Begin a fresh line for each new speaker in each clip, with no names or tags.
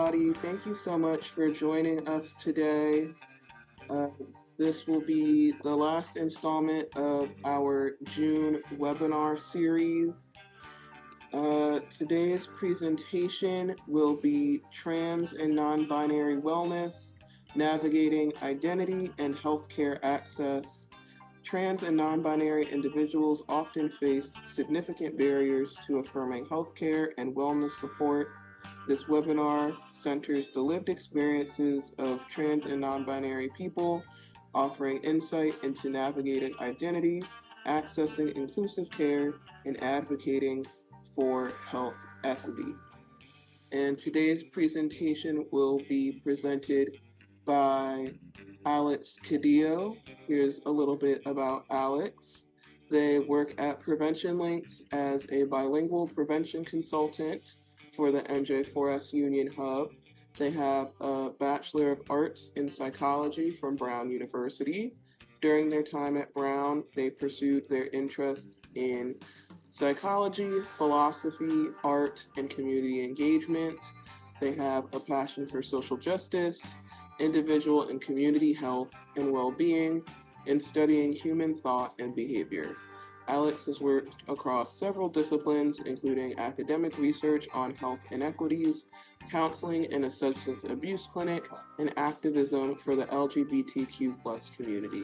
everybody. Thank you so much for joining us today. Uh, this will be the last installment of our June webinar series. Today's presentation will be Trans and Non-Binary Wellness, Navigating Identity and Healthcare Access. Trans and non-binary individuals often face significant barriers to affirming healthcare and wellness support. This webinar centers the lived experiences of trans and non-binary people, offering insight into navigating identity, accessing inclusive care, and advocating for health equity. And today's presentation will be presented by Alex Cadillo. Here's a little bit about Alex. They work at Prevention Links as a bilingual prevention consultant for the NJ4S Union Hub. They have a Bachelor of Arts in Psychology from Brown University. During their time at Brown, they pursued their interests in psychology, philosophy, art, and community engagement. They have a passion for social justice, individual and community health and well-being, and studying human thought and behavior. Alex has worked across several disciplines, including academic research on health inequities, counseling in a substance abuse clinic, and activism for the LGBTQ+ community.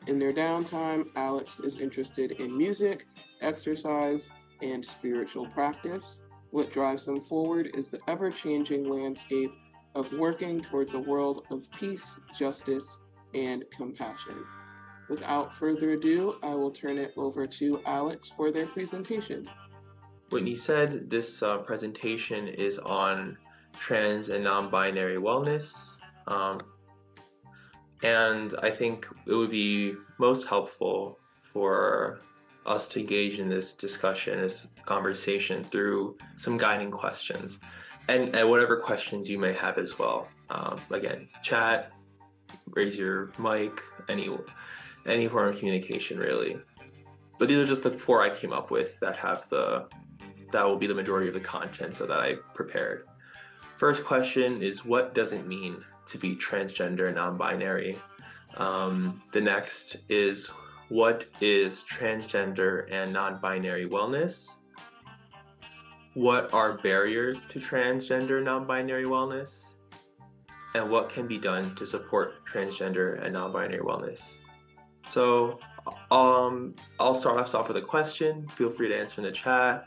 In their downtime, Alex is interested in music, exercise, and spiritual practice. What drives them forward is the ever-changing landscape of working towards a world of peace, justice, and compassion. Without further ado, I will turn it over to Alex for their presentation.
Whitney said this presentation is on trans and non-binary wellness. And I think it would be most helpful for us to engage in this discussion, this conversation through some guiding questions and whatever questions you may have as well. Again, chat, raise your mic, any form of communication really. But these are just the four I came up with that will be the majority of the content so that I prepared. First question is, what does it mean to be transgender and non-binary? The next is, what is transgender and non-binary wellness? What are barriers to transgender and non-binary wellness? And what can be done to support transgender and non-binary wellness? So I'll start us off with a question. Feel free to answer in the chat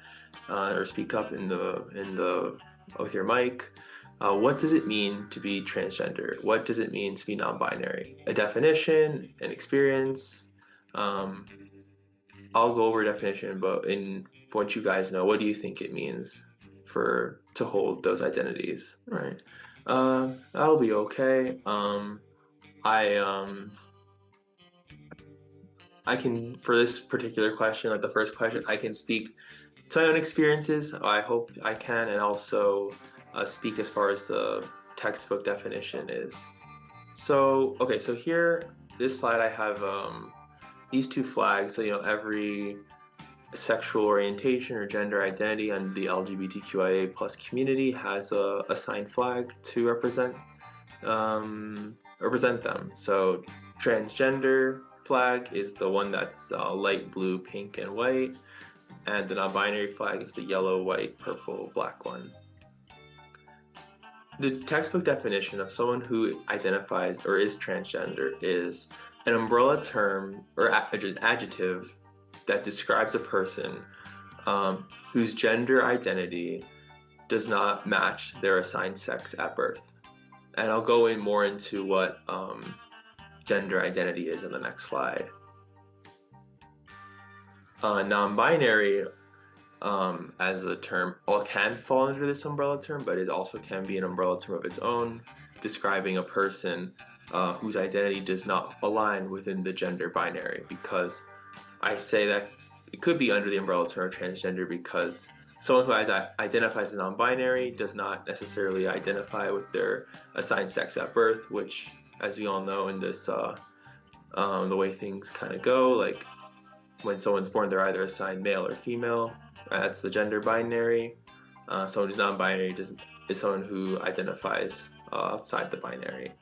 or speak up with your mic. What does it mean to be transgender? What does it mean to be non-binary? A definition, an experience. I'll go over a definition, but what you guys know, what do you think it means to hold those identities? All right. That'll be okay. I can, for this particular question, like the first question, I can speak to my own experiences. I hope I can, and also speak as far as the textbook definition is. So, okay, so here, this slide, I have these two flags. So, every sexual orientation or gender identity on the LGBTQIA+ community has a assigned flag to represent them. So, transgender flag is the one that's light blue, pink, and white, and the non-binary flag is the yellow, white, purple, black one. The textbook definition of someone who identifies or is transgender is an umbrella term or an adjective that describes a person whose gender identity does not match their assigned sex at birth. And I'll go more into what gender identity is in the next slide. Non-binary as a term can fall under this umbrella term, but it also can be an umbrella term of its own, describing a person whose identity does not align within the gender binary. Because I say that it could be under the umbrella term of transgender because someone who identifies as non-binary does not necessarily identify with their assigned sex at birth, which, as we all know in this, the way things kind of go, like when someone's born, they're either assigned male or female. That's the gender binary. Someone who's non-binary is someone who identifies outside the binary.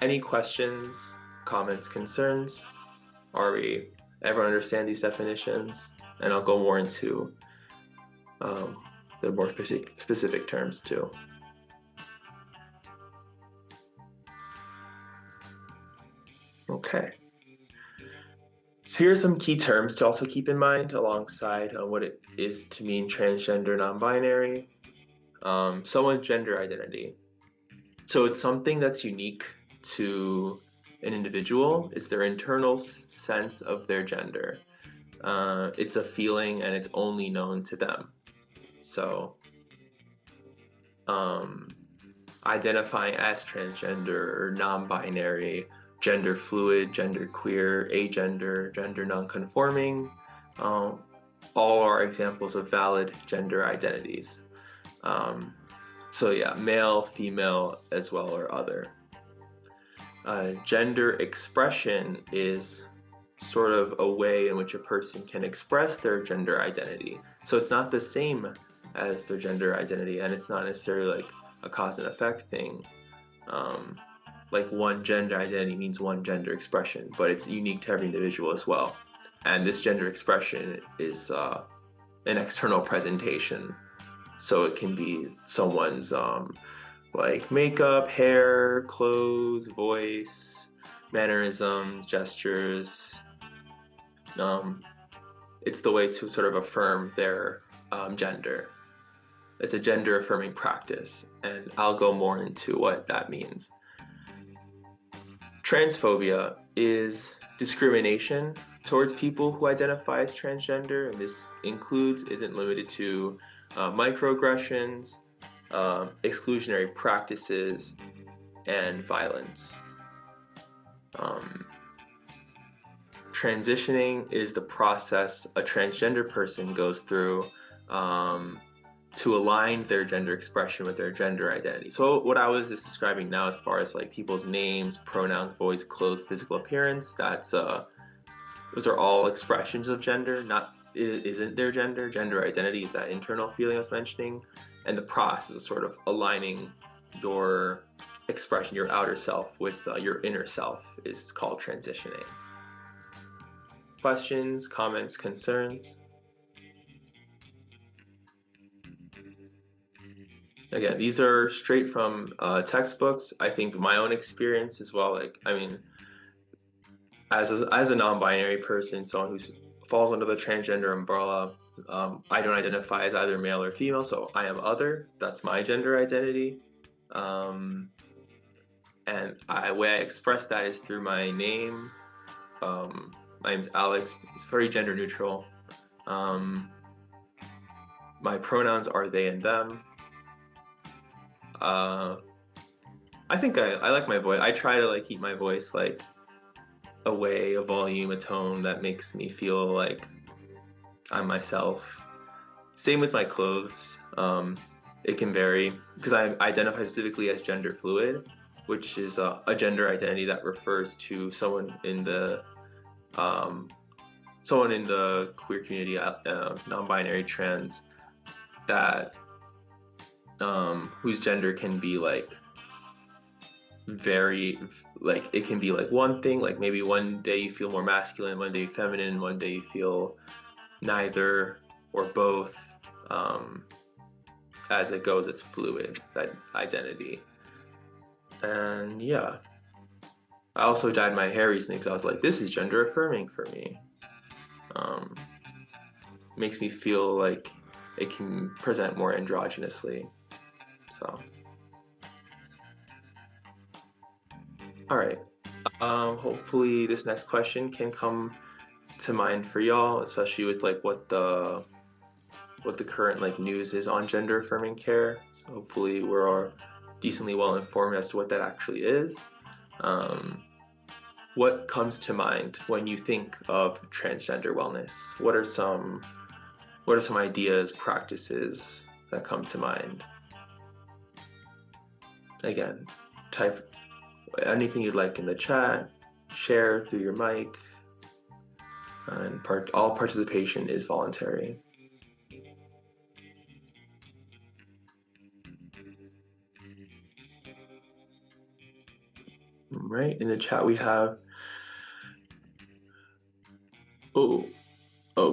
Any questions, comments, concerns? Everyone understand these definitions? And I'll go more into the more specific terms too. Okay. So here are some key terms to also keep in mind alongside what it is to mean transgender non-binary. Someone's gender identity. So it's something that's unique to an individual. It's their internal sense of their gender. It's a feeling and it's only known to them. So identifying as transgender or non-binary, gender fluid, gender queer, agender, gender non-conforming, all are examples of valid gender identities. So yeah, male, female, as well, or other. Gender expression is sort of a way in which a person can express their gender identity. So it's not the same as their gender identity, and it's not necessarily like a cause and effect thing. Like one gender identity means one gender expression, but it's unique to every individual as well. And this gender expression is an external presentation. So it can be someone's like makeup, hair, clothes, voice, mannerisms, gestures. It's the way to sort of affirm their gender. It's a gender affirming practice, and I'll go more into what that means. Transphobia is discrimination towards people who identify as transgender, and this isn't limited to microaggressions, exclusionary practices, and violence. Transitioning is the process a transgender person goes through to align their gender expression with their gender identity. So what I was just describing now as far as like people's names, pronouns, voice, clothes, physical appearance, those are all expressions of gender, isn't their gender. Gender identity is that internal feeling I was mentioning, and the process of sort of aligning your expression, your outer self, with your inner self is called transitioning. Questions, comments, concerns? Again, these are straight from textbooks. I think my own experience as well. Like, I mean, as a non-binary person, someone who falls under the transgender umbrella, I don't identify as either male or female, so I am other. That's my gender identity. And the way I express that is through my name. My name's Alex. It's very gender neutral. My pronouns are they and them. I think I like my voice. I try to like keep my voice like a volume, a tone that makes me feel like I'm myself. Same with my clothes. It can vary because I identify specifically as gender fluid, which is a gender identity that refers to someone in the queer community, non-binary, trans, that whose gender can be like very, like it can be like one thing, like maybe one day you feel more masculine, one day feminine, one day you feel neither or both. As it goes, it's fluid, that identity. And yeah, I also dyed my hair recently because I was like, this is gender affirming for me. Makes me feel like it can present more androgynously. So, all right. Hopefully this next question can come to mind for y'all, especially with like what the current like news is on gender affirming care. So hopefully we're all decently well informed as to what that actually is. What comes to mind when you think of transgender wellness? What are some ideas, practices that come to mind? Again, type anything you'd like in the chat, share through your mic, and all participation is voluntary. Right, in the chat we have, oh,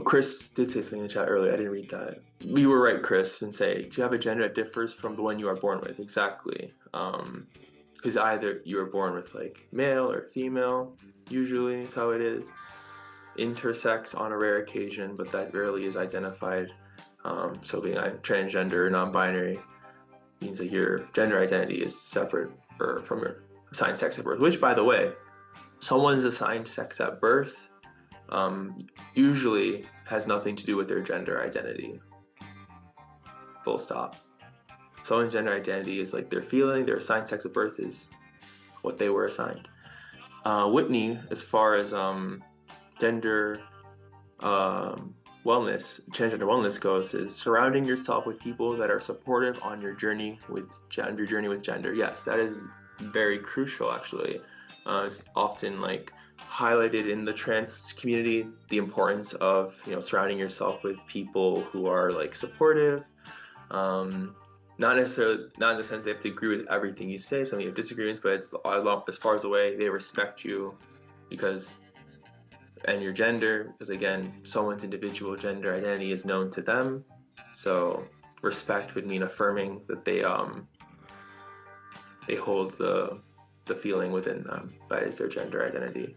Chris did say something in the chat earlier. I didn't read that. You were right, Chris, and say, do you have a gender that differs from the one you are born with? Exactly. Because either you are born with like male or female, usually is how it is. Intersex on a rare occasion, but that rarely is identified. So being transgender, non-binary means that your gender identity is separate or from your assigned sex at birth, which, by the way, someone's assigned sex at birth usually has nothing to do with their gender identity. Full stop. Someone's gender identity is like their feeling, their assigned sex at birth is what they were assigned. Whitney, as far as gender wellness, transgender wellness goes, is surrounding yourself with people that are supportive on your journey with gender. Yes, that is very crucial, actually. It's often like highlighted in the trans community, the importance of surrounding yourself with people who are like supportive. Not necessarily, not in the sense they have to agree with everything you say. Some of you have disagreements, but it's as far as the way they respect you and your gender, because again, someone's individual gender identity is known to them. So respect would mean affirming that they hold the feeling within them that is their gender identity.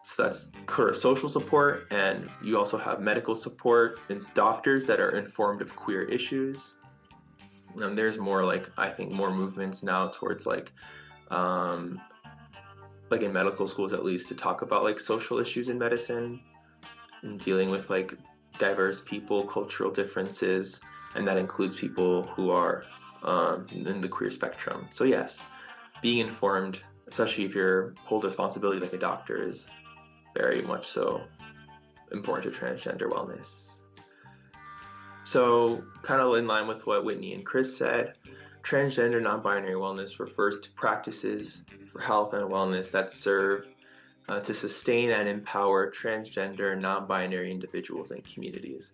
So that's social support, and you also have medical support and doctors that are informed of queer issues. There's more I think more movements now towards in medical schools at least to talk about social issues in medicine and dealing with diverse people, cultural differences, and that includes people who are in the queer spectrum. So yes, being informed, especially if you hold responsibility like a doctor, is very much so important to transgender wellness. So kind of in line with what Whitney and Chris said, transgender non-binary wellness refers to practices for health and wellness that serve to sustain and empower transgender non-binary individuals and communities.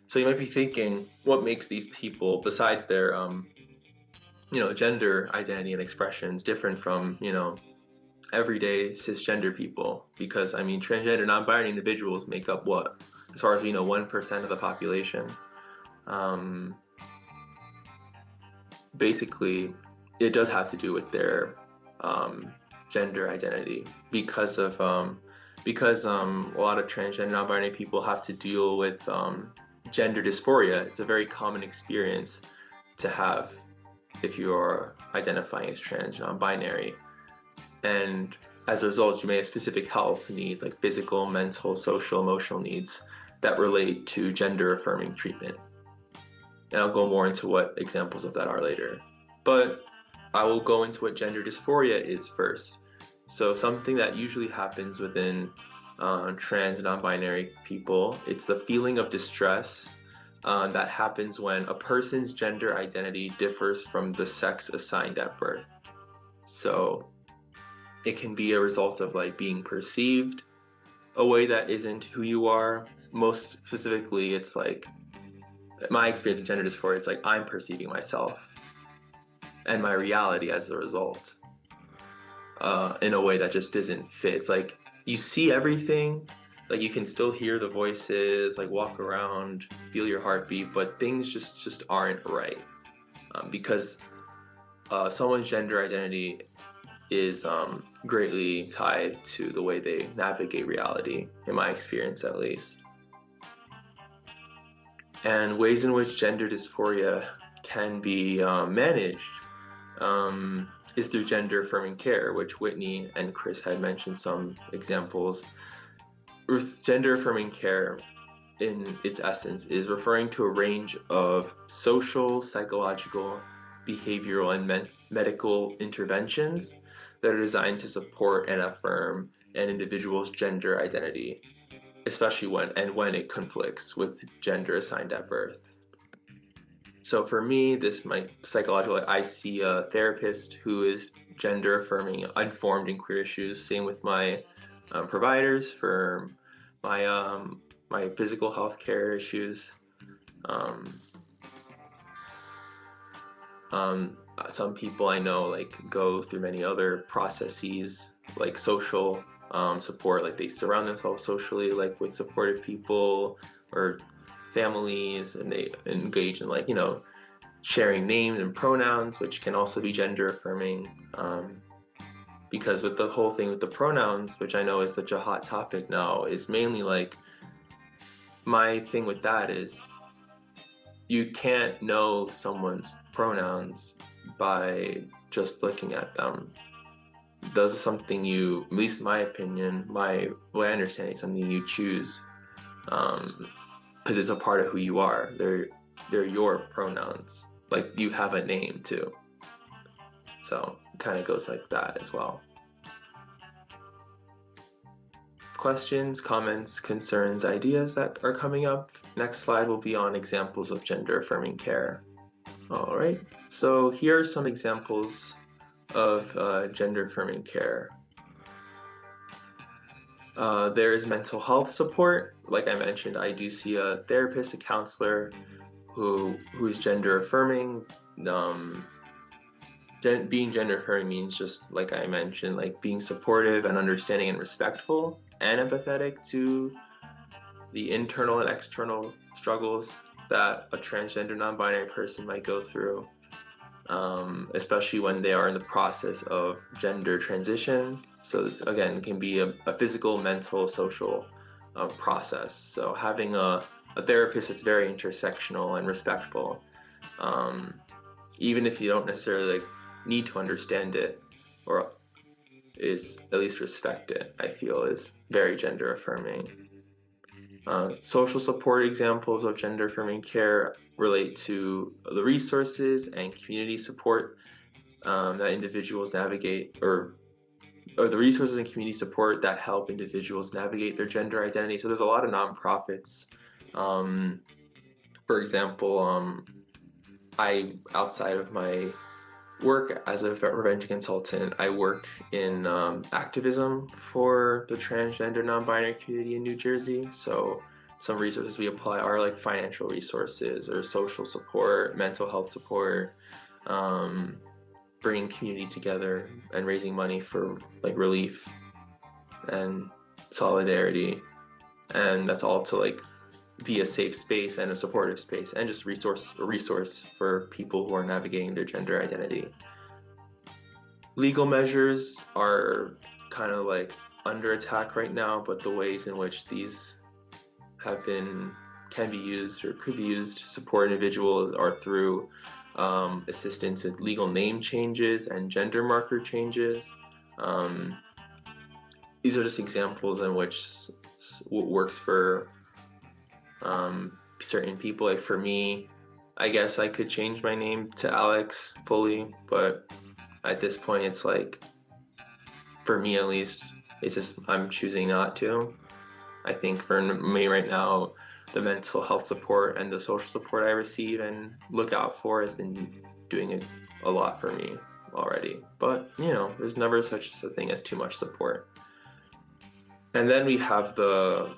So you might be thinking, what makes these people, besides their gender identity and expressions, different from everyday cisgender people? Because transgender non-binary individuals make up what, as far as we know, 1% of the population. Basically, it does have to do with their gender identity because of a lot of transgender non-binary people have to deal with gender dysphoria. It's a very common experience to have if you are identifying as trans non-binary, and as a result, you may have specific health needs like physical, mental, social, emotional needs that relate to gender affirming treatment. And I'll go more into what examples of that are later. But I will go into what gender dysphoria is first. So something that usually happens within trans non-binary people, it's the feeling of distress that happens when a person's gender identity differs from the sex assigned at birth. So it can be a result of being perceived a way that isn't who you are. Most specifically, it's my experience with gender dysphoria, it's I'm perceiving myself and my reality as a result in a way that just doesn't fit. It's you see everything, you can still hear the voices, walk around, feel your heartbeat, but things just aren't right because someone's gender identity is greatly tied to the way they navigate reality, in my experience at least. And ways in which gender dysphoria can be managed is through gender affirming care, which Whitney and Chris had mentioned some examples. With gender affirming care, in its essence, is referring to a range of social, psychological, behavioral, and medical interventions that are designed to support and affirm an individual's gender identity, especially when it conflicts with gender assigned at birth. So for me, I see a therapist who is gender affirming, informed in queer issues. Same with my providers for my physical health care issues. some people I know like go through many other processes, like social support, like they surround themselves socially, like with supportive people or families, and they engage in like, you know, sharing names and pronouns, which can also be gender affirming. Because with the whole thing with the pronouns, which I know is such a hot topic now, is mainly like, my thing with that is you can't know someone's pronouns by just looking at them. Those are something you, at least in my opinion, my way I understand it, something you choose, because it's a part of who you are. They're your pronouns. Like, you have a name too. So it kind of goes like that as well. Questions, comments, concerns, ideas that are coming up. Next slide will be on examples of gender affirming care. All right, so here are some examples of gender affirming care. There is mental health support. Like I mentioned, I do see a therapist, a counselor who's gender affirming. Being gender affirming means, just like I mentioned, like being supportive and understanding and respectful and empathetic to the internal and external struggles that a transgender non-binary person might go through, especially when they are in the process of gender transition. So this, again, can be a physical, mental, social process. So having a therapist that's very intersectional and respectful, even if you don't necessarily like need to understand it, or is at least respect it, I feel is very gender affirming. Social support examples of gender affirming care relate to the resources and community support that individuals navigate, or the resources and community support that help individuals navigate their gender identity. So there's a lot of nonprofits. For example, outside of my work as a prevention consultant, I work in activism for the transgender non-binary community in New Jersey. So some resources we apply are like financial resources or social support, mental health support, bringing community together and raising money for like relief and solidarity. And that's all to like be a safe space and a supportive space and just a resource for people who are navigating their gender identity. Legal measures are kind of like under attack right now, but the ways in which these can be used or could be used to support individuals are through assistance with legal name changes and gender marker changes. These are just examples in which what works for certain people. Like for me, I guess I could change my name to Alex fully, but at this point it's like, for me at least, it's just I'm choosing not to. I think for me right now, the mental health support and the social support I receive and look out for has been doing a lot for me already. But you know, there's never such a thing as too much support. And then we have the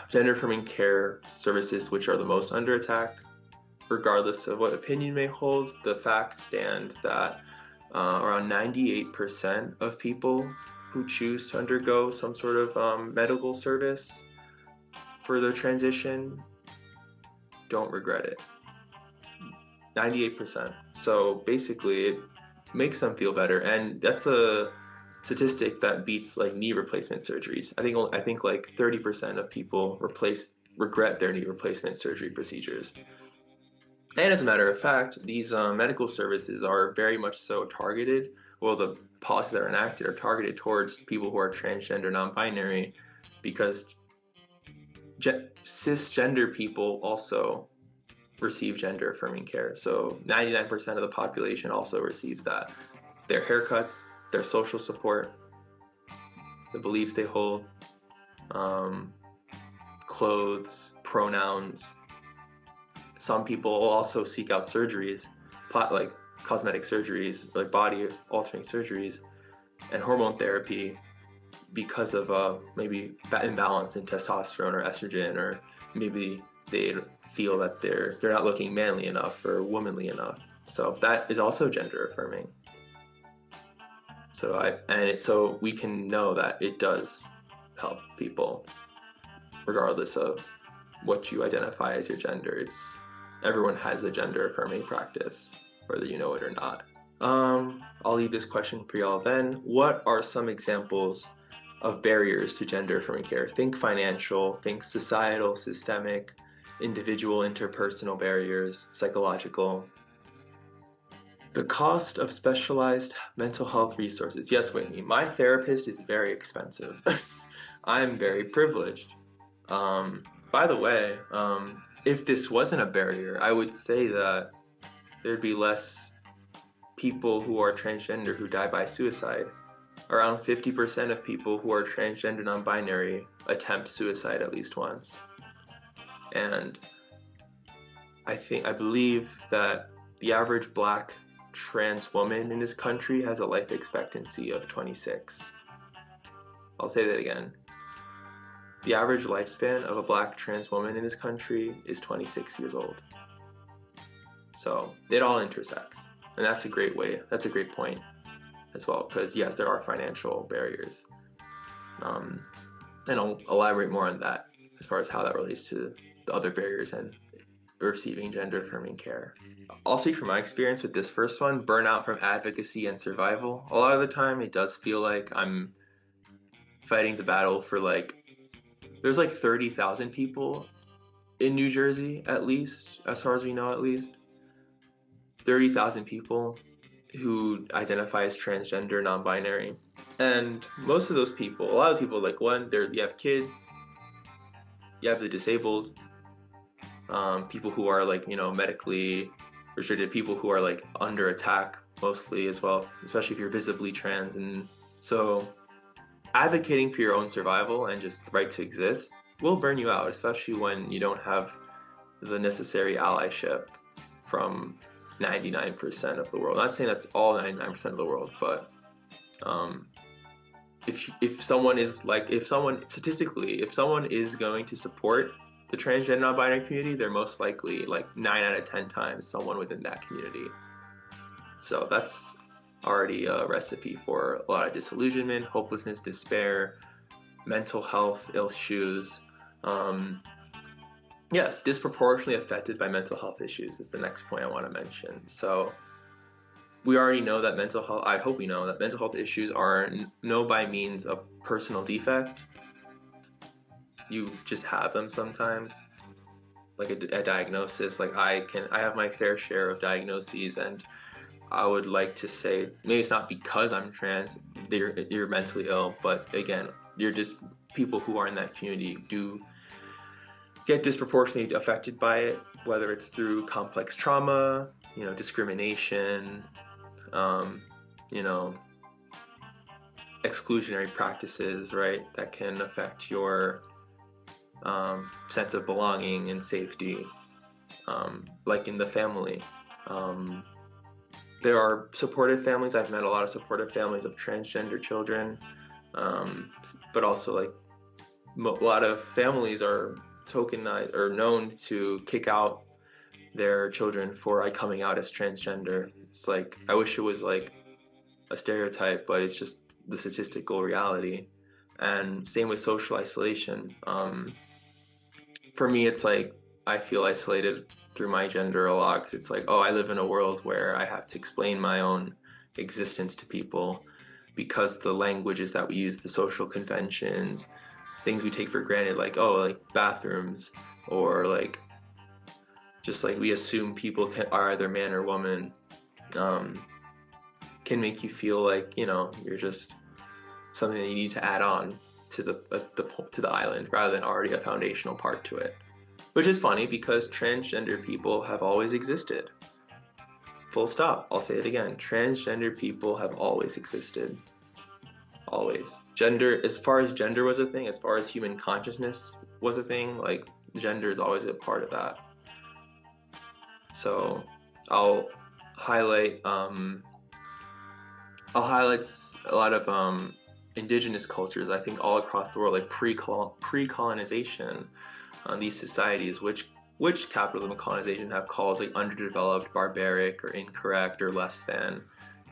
gender affirming care services, which are the most under attack. Regardless of what opinion you may hold, the facts stand that around 98% of people who choose to undergo some sort of medical service for their transition don't regret it. 98%. So basically it makes them feel better, and that's a statistic that beats like knee replacement surgeries. I think like 30% of people regret their knee replacement surgery procedures. And as a matter of fact, these medical services are very much so targeted. Well, the policies that are enacted are targeted towards people who are transgender, non-binary, because cisgender people also receive gender affirming care. So 99% of the population also receives that. Their haircuts, their social support, the beliefs they hold, clothes, pronouns. Some people also seek out surgeries, like cosmetic surgeries, like body altering surgeries, and hormone therapy because of maybe that imbalance in testosterone or estrogen, or maybe they feel that they're not looking manly enough or womanly enough. So that is also gender affirming. So we can know that it does help people, regardless of what you identify as your gender. Everyone has a gender affirming practice, whether you know it or not. I'll leave this question for y'all then. What are some examples of barriers to gender affirming care? Think financial, think societal, systemic, individual, interpersonal barriers, psychological. The cost of specialized mental health resources. Yes, Whitney, my therapist is very expensive. I'm very privileged. By the way, if this wasn't a barrier, I would say that there'd be less people who are transgender who die by suicide. Around 50% of people who are transgender non-binary attempt suicide at least once. And I believe that the average Black trans woman in this country has a life expectancy of 26. I'll say that again. The average lifespan of a Black trans woman in this country is 26 years old. So it all intersects. And that's a great point as well, because yes, there are financial barriers. And I'll elaborate more on that as far as how that relates to the other barriers and receiving gender affirming care. I'll speak from my experience with this first one, burnout from advocacy and survival. A lot of the time it does feel like I'm fighting the battle for there's 30,000 people in New Jersey, at least, as far as we know, at least 30,000 people who identify as transgender non-binary. And most of those people, a lot of people, you have kids, you have the disabled, people who are medically restricted, people who are under attack mostly as well, especially if you're visibly trans. And so advocating for your own survival and just the right to exist will burn you out, especially when you don't have the necessary allyship from 99% of the world. I'm not saying that's all 99% of the world, but if someone is going to support the transgender non-binary community, they're most likely 9 out of 10 times someone within that community. So that's already a recipe for a lot of disillusionment, hopelessness, despair, mental health issues. Yes, disproportionately affected by mental health issues is the next point I want to mention. So we already know that I hope we know that mental health issues are no by means of personal defect. You just have them sometimes, like a diagnosis. I have my fair share of diagnoses, and I would like to say maybe it's not because I'm trans you're mentally ill, but again, you're just people who are in that community do get disproportionately affected by it, whether it's through complex trauma, discrimination, exclusionary practices, right, that can affect your sense of belonging and safety, like in the family. There are supportive families. I've met a lot of supportive families of transgender children, but also a lot of families are tokenized or known to kick out their children for coming out as transgender. It's I wish it was a stereotype, but it's just the statistical reality. And same with social isolation. For me, it's I feel isolated through my gender a lot, because it's I live in a world where I have to explain my own existence to people because the languages that we use, the social conventions, things we take for granted, bathrooms, or just we assume people are either man or woman, can make you feel you're just something that you need to add on to the island rather than already a foundational part to it. Which is funny because transgender people have always existed. Full stop. I'll say it again. Transgender people have always existed. Always. Gender, as far as gender was a thing, as far as human consciousness was a thing, gender is always a part of that. So I'll highlight a lot of indigenous cultures, I think all across the world, pre-colonization, these societies, which which capitalism and colonization have called like underdeveloped, barbaric, or incorrect, or less than.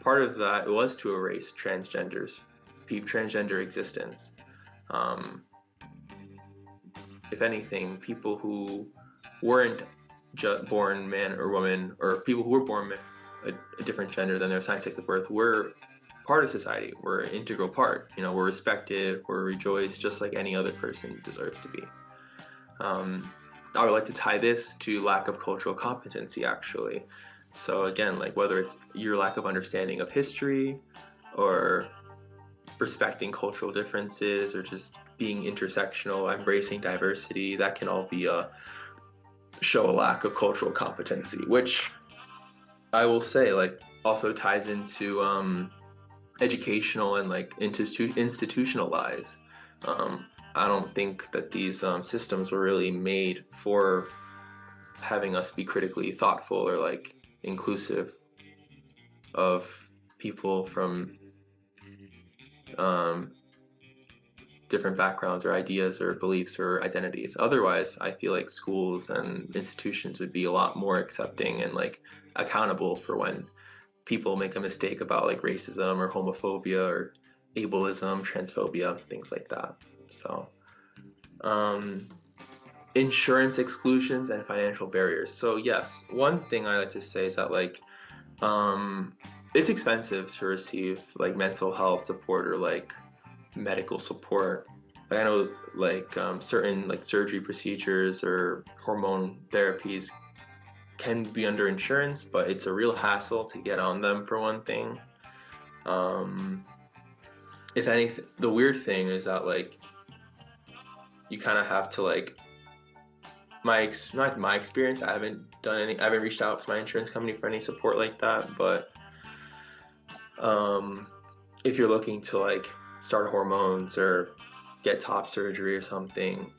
Part of that was to erase transgender existence. If anything, people who weren't born man or woman, or people who were born a different gender than their assigned sex at birth, were part of society. We're an integral part. You know, we're respected, we're rejoiced, just like any other person deserves to be. I would like to tie this to lack of cultural competency, actually. So again, like whether it's your lack of understanding of history, or respecting cultural differences, or just being intersectional, embracing diversity, that can all be show a lack of cultural competency, which I will say like also ties into educational and like institutionalized. I don't think that these systems were really made for having us be critically thoughtful or like inclusive of people from different backgrounds or ideas or beliefs or identities. Otherwise, I feel like schools and institutions would be a lot more accepting and like accountable for when people make a mistake about like racism or homophobia or ableism, transphobia, things like that. So insurance exclusions and financial barriers. So yes, one thing I like to say is that like it's expensive to receive like mental health support or like medical support. Like I know like certain like surgery procedures or hormone therapies can be under insurance, but it's a real hassle to get on them, for one thing. If anything, the weird thing is that like you kind of have to like not my experience. I haven't reached out to my insurance company for any support like that. But if you're looking to like start hormones or get top surgery or something,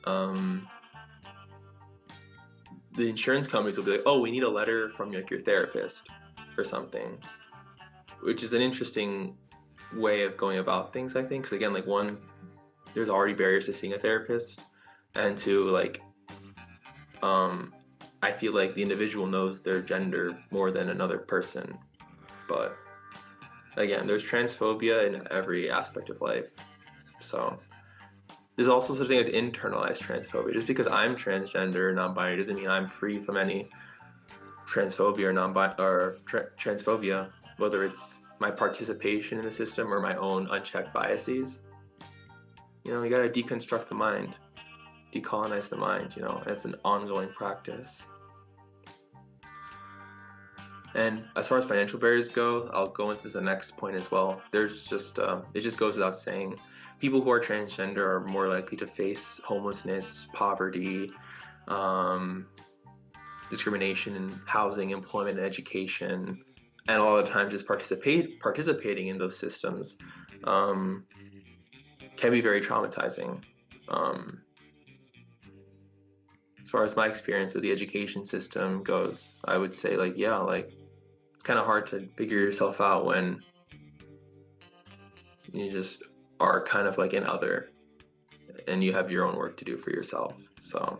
the insurance companies will be like, oh, we need a letter from like your therapist or something, which is an interesting way of going about things, I think. Because again, like one, there's already barriers to seeing a therapist, and two, like I feel like the individual knows their gender more than another person. But again, there's transphobia in every aspect of life. So there's also such a thing as internalized transphobia. Just because I'm transgender or non-binary doesn't mean I'm free from any transphobia or transphobia, whether it's my participation in the system or my own unchecked biases. You know, you gotta deconstruct the mind, decolonize the mind, you know, and it's an ongoing practice. And as far as financial barriers go, I'll go into the next point as well. There's just, it just goes without saying, people who are transgender are more likely to face homelessness, poverty, discrimination in housing, employment, and education, and a lot of times just participating in those systems can be very traumatizing. As far as my experience with the education system goes, I would say like, yeah, like it's kind of hard to figure yourself out when you just are kind of like an other and you have your own work to do for yourself. So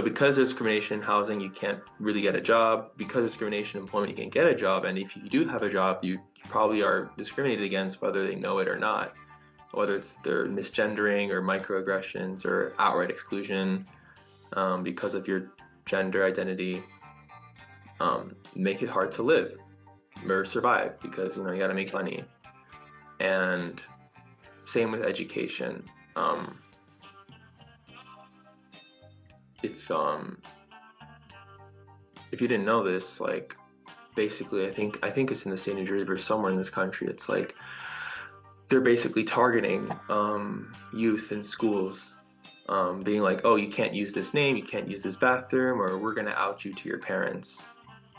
because there's discrimination in housing, you can't really get a job. Because of discrimination in employment, you can't get a job. And if you do have a job, you probably are discriminated against whether they know it or not. Whether it's their misgendering or microaggressions or outright exclusion because of your gender identity, make it hard to live or survive because, you know, you gotta make money. And same with education. If you didn't know this, like basically I think it's in the state of New Jersey or somewhere in this country, it's like they're basically targeting youth in schools, being like, oh, you can't use this name, you can't use this bathroom, or we're gonna out you to your parents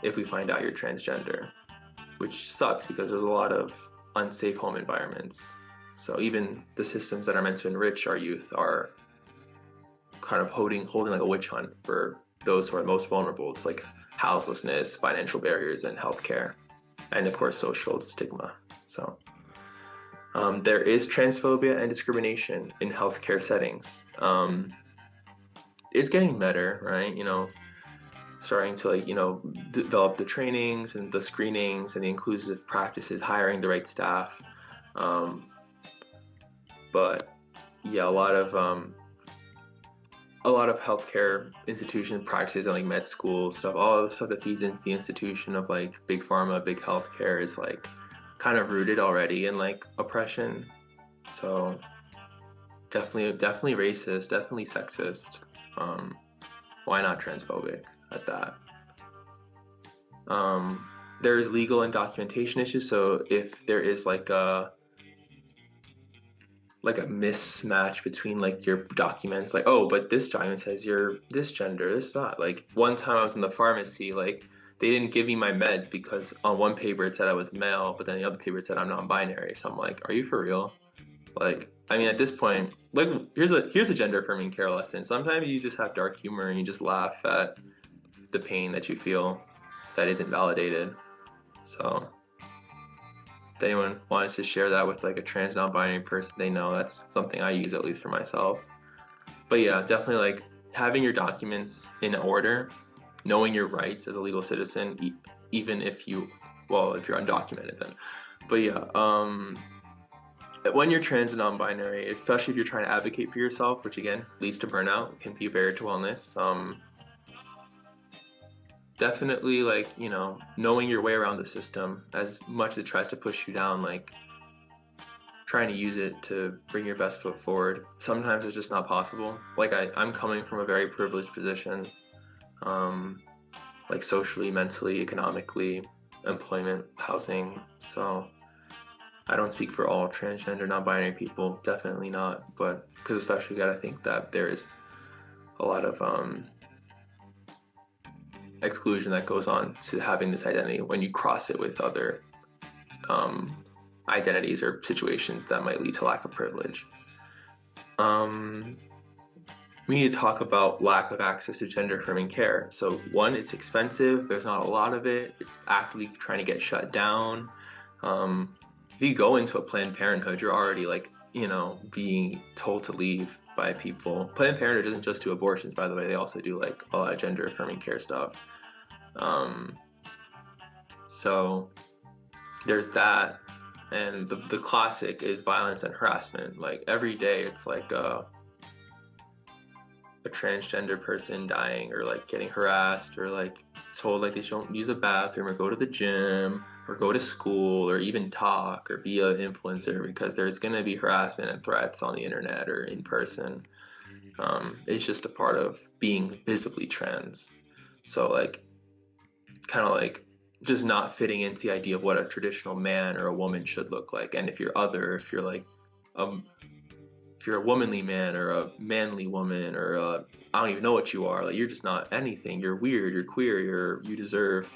if we find out you're transgender, which sucks because there's a lot of unsafe home environments. So even the systems that are meant to enrich our youth are kind of holding like a witch hunt for those who are most vulnerable. It's like houselessness, financial barriers, and healthcare, and of course social stigma. So there is transphobia and discrimination in healthcare settings. it's getting better, right? You know, starting to like, you know, develop the trainings and the screenings and the inclusive practices, hiring the right staff. But yeah, a lot of healthcare institution practices and like med school stuff, all the stuff that feeds into the institution of like big pharma, big healthcare is like kind of rooted already in like oppression. So definitely racist, definitely sexist. Um, why not transphobic at that? There's legal and documentation issues. So if there is like a mismatch between like your documents, like, oh, but this document says you're this gender, this that. Like one time I was in the pharmacy, like they didn't give me my meds because on one paper it said I was male, but then the other paper it said I'm non-binary. So I'm like, are you for real? Like, I mean, at this point, like here's a gender affirming care lesson. Sometimes you just have dark humor and you just laugh at the pain that you feel that isn't validated. So if anyone wants to share that with like a trans non-binary person they know, that's something I use at least for myself. But yeah, definitely like having your documents in order, knowing your rights as a legal citizen, even if you, well, if you're undocumented then. But yeah, when you're trans and non-binary, especially if you're trying to advocate for yourself, which again leads to burnout, can be a barrier to wellness. Definitely like, you know, knowing your way around the system as much as it tries to push you down, like trying to use it to bring your best foot forward. Sometimes it's just not possible. Like I'm coming from a very privileged position, like socially, mentally, economically, employment, housing. So I don't speak for all transgender, non-binary people, definitely not. But because especially you gotta think that there is a lot of exclusion that goes on to having this identity when you cross it with other identities or situations that might lead to lack of privilege. We need to talk about lack of access to gender affirming care. So one, it's expensive. There's not a lot of it. It's actively trying to get shut down. If you go into a Planned Parenthood, you're already like, you know, being told to leave by people. Planned Parenthood doesn't just do abortions, by the way. They also do like a lot of gender affirming care stuff. So there's that. And the classic is violence and harassment. Like every day it's like a transgender person dying or like getting harassed or like told like they shouldn't use the bathroom or go to the gym or go to school or even talk or be an influencer because there's going to be harassment and threats on the internet or in person. It's just a part of being visibly trans. So like kind of like just not fitting into the idea of what a traditional man or a woman should look like. And if you're other, if you're like if you're a womanly man or a manly woman or I don't even know what you are, like you're just not anything. You're weird, you're queer, you deserve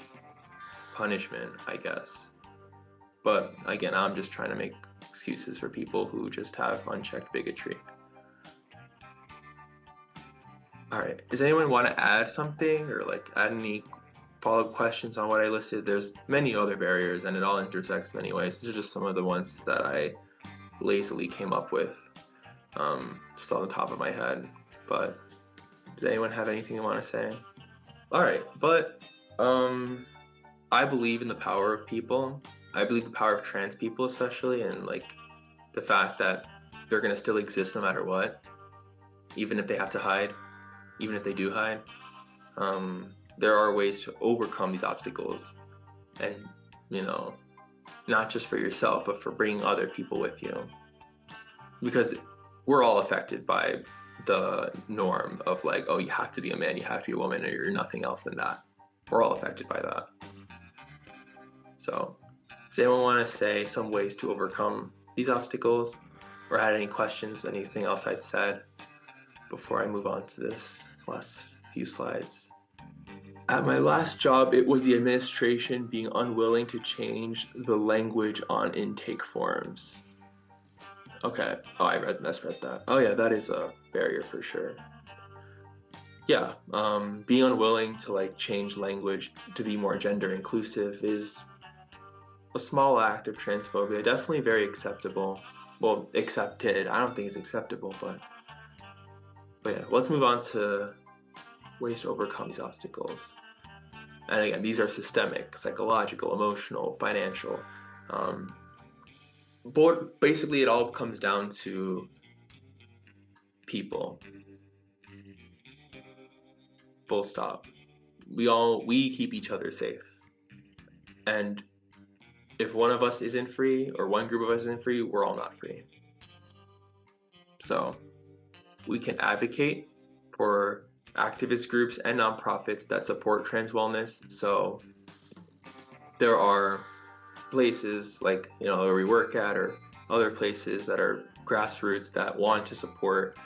punishment, I guess. But again, I'm just trying to make excuses for people who just have unchecked bigotry. All right, does anyone want to add something or like add any follow-up questions on what I listed? There's many other barriers and it all intersects in many ways. These are just some of the ones that I lazily came up with. Just on the top of my head. But does anyone have anything they want to say? All right, but I believe in the power of people. I believe the power of trans people especially, and like the fact that they're gonna still exist no matter what, even if they have to hide, even if they do hide. There are ways to overcome these obstacles, and you know, not just for yourself, but for bringing other people with you, because we're all affected by the norm of like, oh, you have to be a man, you have to be a woman, or you're nothing else than that. We're all affected by that. So does anyone want to say some ways to overcome these obstacles or had any questions, anything else I'd said before I move on to this last few slides? At my last job, it was the administration being unwilling to change the language on intake forms. Okay. Oh, I read that. Oh yeah, that is a barrier for sure. Yeah, being unwilling to like change language to be more gender inclusive is a small act of transphobia. Definitely very acceptable. Well, accepted. I don't think it's acceptable, but yeah. Let's move on to ways to overcome these obstacles. And again, these are systemic, psychological, emotional, financial. But basically, it all comes down to people. Full stop. We keep each other safe. And if one of us isn't free, or one group of us isn't free, we're all not free. So we can advocate for activist groups and nonprofits that support trans wellness. So there are places like, where we work at, or other places that are grassroots that want to support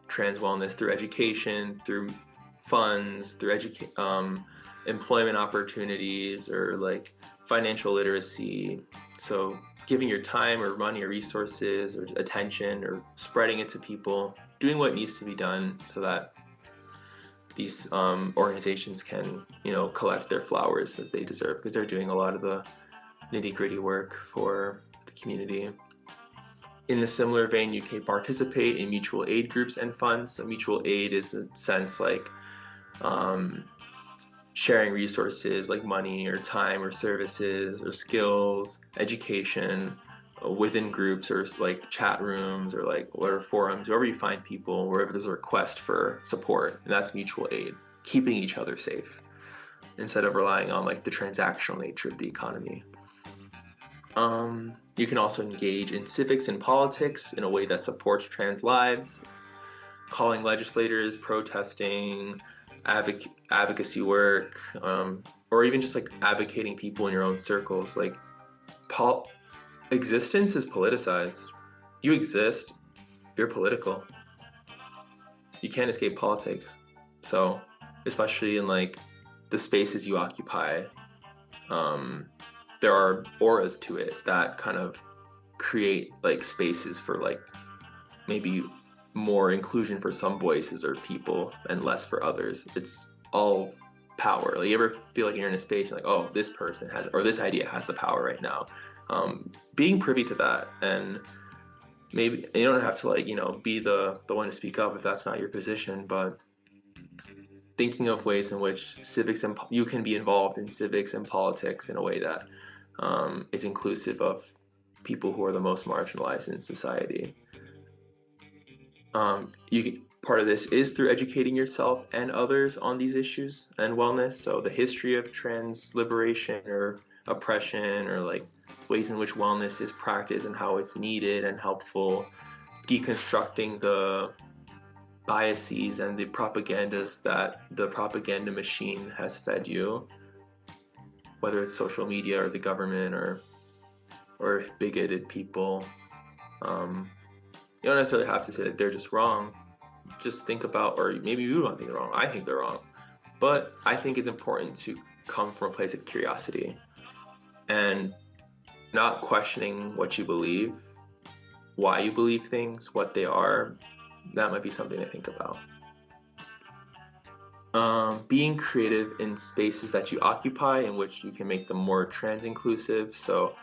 trans wellness through education, through funds, through employment opportunities, or like financial literacy. So giving your time or money or resources or attention, or spreading it to people, doing what needs to be done so that these organizations can, collect their flowers as they deserve, because they're doing a lot of the nitty-gritty work for the community. In a similar vein, you can participate in mutual aid groups and funds. So mutual aid is, in a sense, like sharing resources like money or time or services or skills, education within groups, or like chat rooms, or like whatever forums, wherever you find people, wherever there's a request for support. And that's mutual aid, keeping each other safe instead of relying on like the transactional nature of the economy. You can also engage in civics and politics in a way that supports trans lives, calling legislators, protesting, advocacy work, or even just like advocating people in your own circles. Like existence is politicized. You exist, you're political. You can't escape politics. So especially in like the spaces you occupy, there are auras to it that kind of create like spaces for like maybe more inclusion for some voices or people and less for others. It's all power. Like, you ever feel like you're in a space, you're like, oh, this person has, or this idea has the power right now. Being privy to that, and maybe you don't have to like, be the one to speak up if that's not your position, but thinking of ways in which you can be involved in civics and politics in a way that is inclusive of people who are the most marginalized in society. Part of this is through educating yourself and others on these issues and wellness. So the history of trans liberation or oppression, or like ways in which wellness is practiced and how it's needed and helpful, deconstructing the biases and the propagandas that the propaganda machine has fed you, whether it's social media or the government or bigoted people. You don't necessarily have to say that they're just wrong. Just think about, or maybe you don't think they're wrong. I think they're wrong. But I think it's important to come from a place of curiosity and not questioning what you believe, why you believe things, what they are. That might be something to think about. Being creative in spaces that you occupy in which you can make them more trans inclusive. So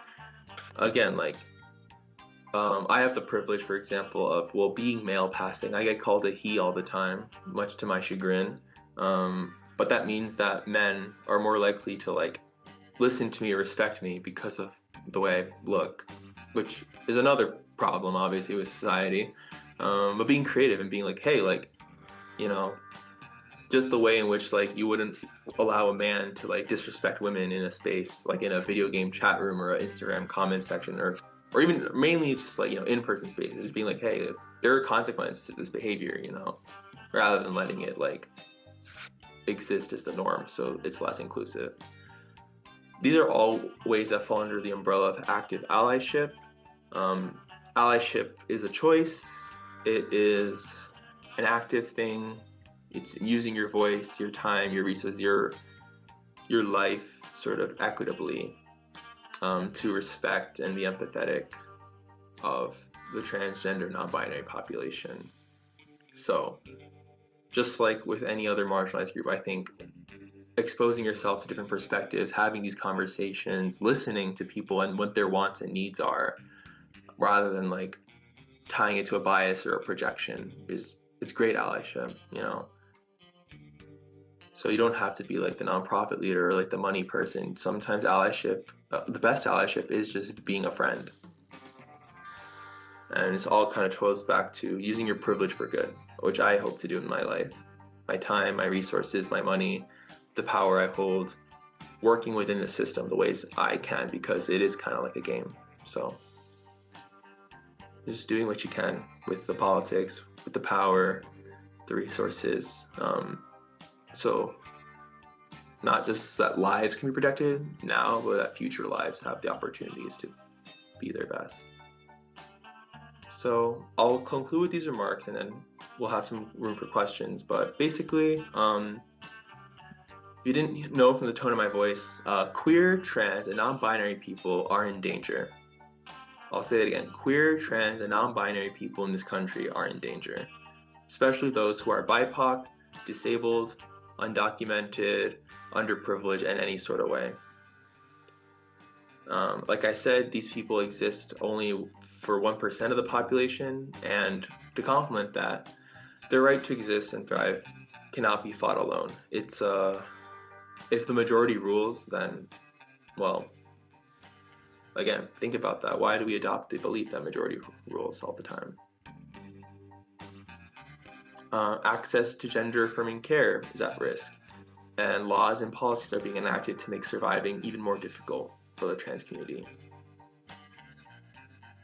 again, like, I have the privilege, for example, of being male passing. I get called a he all the time, much to my chagrin. But that means that men are more likely to like listen to me or respect me because of the way I look, which is another problem, obviously, with society. But being creative and being like, hey, like, just the way in which like you wouldn't allow a man to like disrespect women in a space, like in a video game chat room or an Instagram comment section, or even mainly just like, in-person spaces, just being like, hey, there are consequences to this behavior, rather than letting it like exist as the norm, so it's less inclusive. These are all ways that fall under the umbrella of active allyship. Allyship is a choice. It is an active thing. It's using your voice, your time, your resources, your life sort of equitably, to respect and be empathetic of the transgender non-binary population. So just like with any other marginalized group, I think exposing yourself to different perspectives, having these conversations, listening to people and what their wants and needs are, rather than like tying it to a bias or a projection, it's great allyship, So you don't have to be like the nonprofit leader or like the money person. Sometimes allyship, the best allyship is just being a friend. And it's all kind of goes back to using your privilege for good, which I hope to do in my life. My time, my resources, my money, the power I hold, working within the system the ways I can, because it is kind of like a game. So just doing what you can with the politics, with the power, the resources. So not just that lives can be protected now, but that future lives have the opportunities to be their best. So I'll conclude with these remarks and then we'll have some room for questions. But basically, if you didn't know from the tone of my voice, queer, trans, and non-binary people are in danger. I'll say that again. Queer, trans, and non-binary people in this country are in danger, especially those who are BIPOC, disabled, undocumented, underprivileged in any sort of way. Like I said, these people exist only for 1% of the population, and to complement that, their right to exist and thrive cannot be fought alone. It's if the majority rules, then, well, again, think about that. Why do we adopt the belief that majority rules all the time? Access to gender-affirming care is at risk, and laws and policies are being enacted to make surviving even more difficult for the trans community.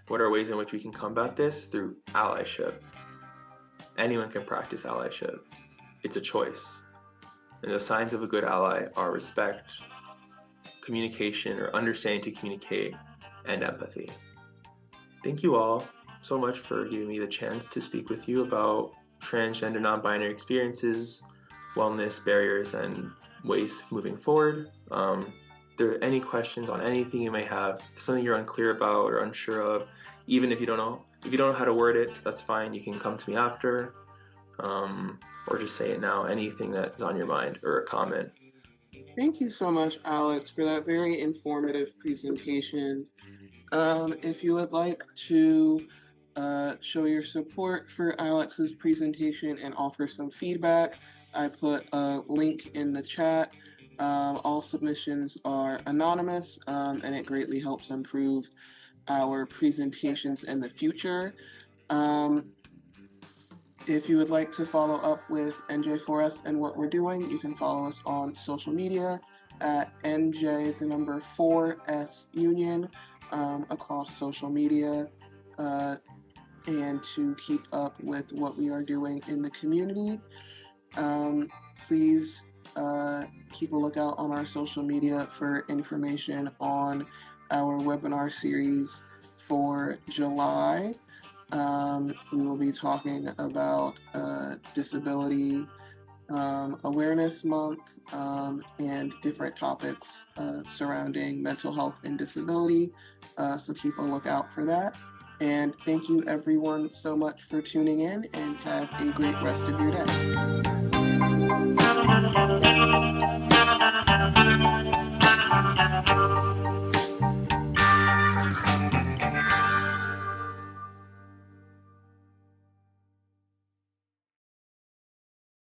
What are ways in which we can combat this? Through allyship. Anyone can practice allyship. It's a choice. And the signs of a good ally are respect, communication or understanding to communicate, and empathy. Thank you all so much for giving me the chance to speak with you about transgender non-binary experiences, wellness, barriers, and ways moving forward. If there are any questions on anything you may have, something you're unclear about or unsure of, even if you don't know how to word it, that's fine. You can come to me after, or just say it now. Anything that's on your mind or a comment.
Thank you so much, Alex, for that very informative presentation. If you would like to show your support for Alex's presentation and offer some feedback, I put a link in the chat. All submissions are anonymous, and it greatly helps improve our presentations in the future. If you would like to follow up with NJ4S and what we're doing, you can follow us on social media at NJ4S Union across social media, and to keep up with what we are doing in the community. Please keep a lookout on our social media for information on our webinar series for July. We will be talking about Disability Awareness Month and different topics surrounding mental health and disability, so keep a lookout for that. And thank you everyone so much for tuning in, and have a great rest of your day.